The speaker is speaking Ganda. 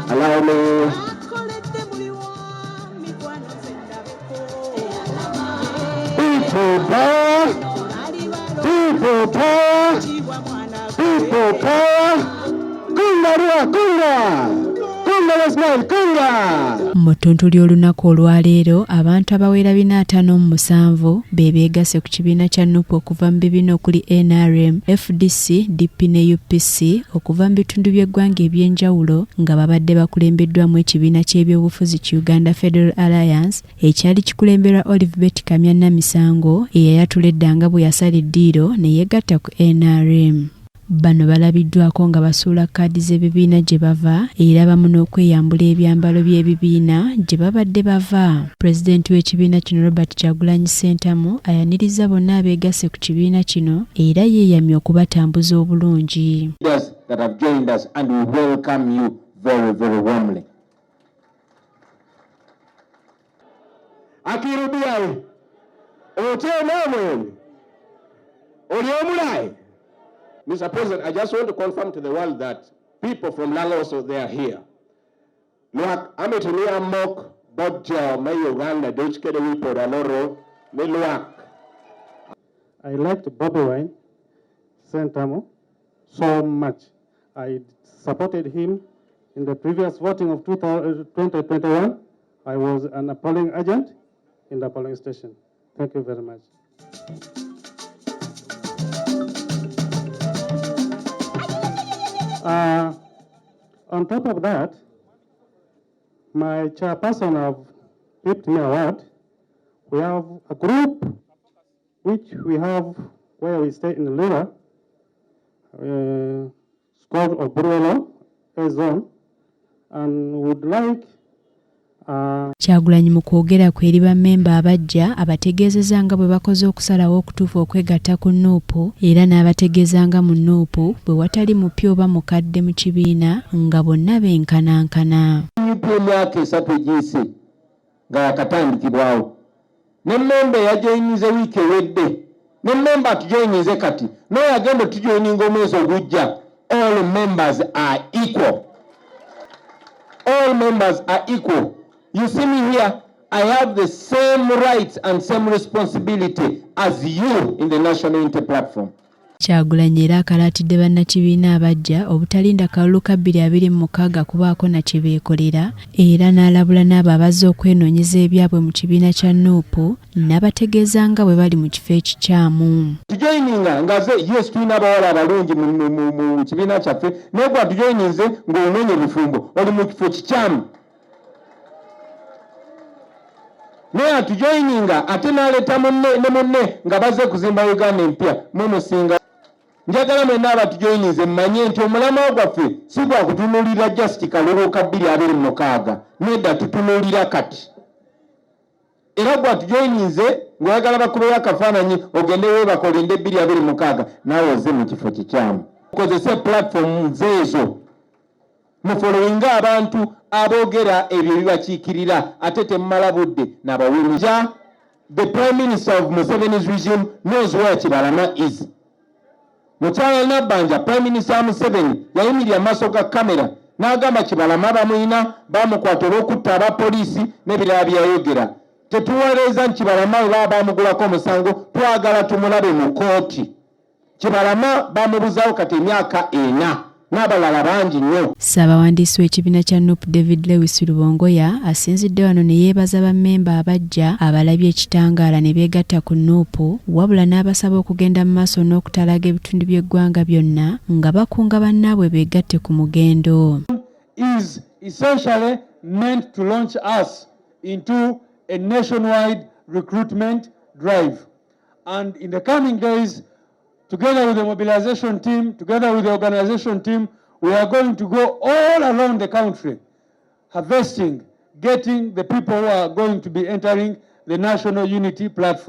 Allow me. People power. People power. People power. Kunga rua kunga. Kunga Ismail kunga. Mu ttuntu ly'olunaku olwaleero abantu abawera 457 beebeegase ku kibiina kya NUP okuva mu bibiina okuli NRM, FDC, DP ne UPC okuva mu bitundu by'eggwanga eby'enjawulo nga babadde bakulembeddwamu ekibiina ky'ebyobufuzi ki Uganda Federal Alliance ekyali kikulemberwa Olivebet Kamya Namisango eyayatula eddanga bwe yasala eddiiro ne yeegatta ku NRM. Bano balabiddwako nga basuula kkaadi z'ebibiina gye bava era bamu n'okweyambula ebyambalo by'ebibiina gye babadde bava. Pulezidenti w'ekibiina kino Robert Kyagulanyi ssentamu ayaniriza bonna abeegase ku kibiina kino era yeeyamye okubatambuza obulungi. That have joined us and we welcome you very, very warmly. Akirudiawe otenawe oliomulai. Mr. President, I just want to confirm to the world that people from Lagos, they are here. Look, emitima mok bodja me Uganda dochkede wipo olwaleero ne luak. I liked Bobby Wine, ssentamu, so much. I supported him in the previous voting of 2021. I was an polling agent in the polling station. Thank you very much. On top of that, my chairperson of 50 Award, we have a group which we have where we stay in the river, called Obrolo, a zone, and would like Kyagulanyi mu kwogera ku eri bammemba abajja abategeezezza nga bwe bakoze okusalawo okutuufa okwegatta ku NUP era n'abategeeza nga mu NUP bwe watali mupya oba mukadde mu kibiina nga bonna benkanankana. NUP emyaka 3 egiyise nga yakatandikibwawo ne mmemba eyajoyinize wiiki ewedde ne mmemba atujoyinize kati naye agenda tujoyininga omwezi ogujja. All members are equal. All members are equal. You see me here, I have the same rights and same responsibility as you in the National Unity Platform. Kyagulanyi era akalaatidde bannakibiina abajja obutalinda kalulu 2026 kubaako na kye beekolera era n'alabula n'abo abazze okwenoonyeza ebyabwe mu kibiina kya NUP n'abategeeza nga bwe bali mu kifo ekikyamu. Tujoyininga ngaze yes tulina abawala abalungi mu kibiina kyaffe naye gwe atujoyininze ng'onoonya ebifumbo oli mu kifo kikyamu. Naye atujoyininga ate n'aleeta munne nga bazze kuzimba Uganda empya mumusinga. Njagala mwenna abatujoyinize mmanye nti omulamwa gwaffe si gwa kutunuulira just kalulu 2026 nedda tutunuulira kati. Era gwatujoyinize ng'oyagala bakubeyo akafaananyi ogende weebakolinde 2026 naawe ozze mu kifo kikyamu. Mukozese platforms ezo mufolowinga abantu aboogera ebyo bibakiikirira ate temumala budde n'abawuliriza. The Prime Minister of Museveni's regime knows where Kibalama is. Mukyala Nabbanja, Prime Minister Museveni yayimirira amaaso ga kamera n'agamba Kibalama bamuyina bamukwata olw'okutta abapoliisi n'ebirala byayogera. Tetuweereza nti Kibalama we baba bamugulako omusango twagala tumulabe mu kooti. Kibalama bamubuzaawo kati emyaka 4 n'abalala bangi nnyo. Ssaabawandiisi w'ekibiina kya NUP David Lewis Rubongoya asinzidde wano ne yeebaza bammemba abajja abalabye ekitangaala ne beegatta ku NUP wabula n'abasaba okugenda mu maaso n'okutalaga ebitundu by'eggwanga byonna nga bakunga bannaabwe beegatte ku mugendo. Is essentially meant to launch us into a nationwide recruitment drive. And in the coming days, together with the mobilization team, together with the organization team, we are going to go all around the country, harvesting, getting the people who are going to be entering the National Unity Platform.